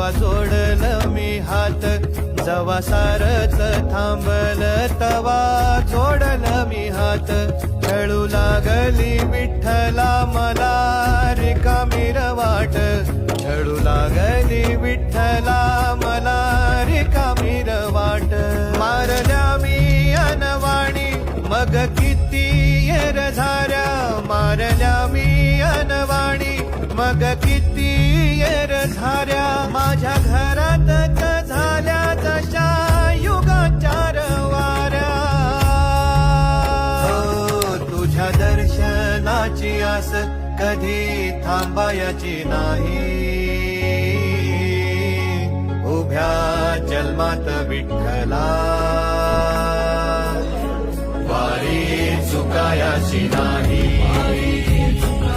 तवा जोडलं मी हात, जवा सारच थांबल तवा जोडलं मी हात. खेळू लागली विठ्ठला मला रिकामी वाट, खेळू लागली विठ्ठला मला रिकामी वाट. मारल्या मी अनवाणी मग किती येर झाऱ्या, मारल्या मी अनवाणी मग किती येर झाऱ्या. माझ्या घरातच झाल्या जशा युगाचार वाऱ्या. हो तुझ्या दर्शनाची आस कधी थांबायची नाही, उभ्या जन्मात विठ्ठला वारी चुकायाची नाही.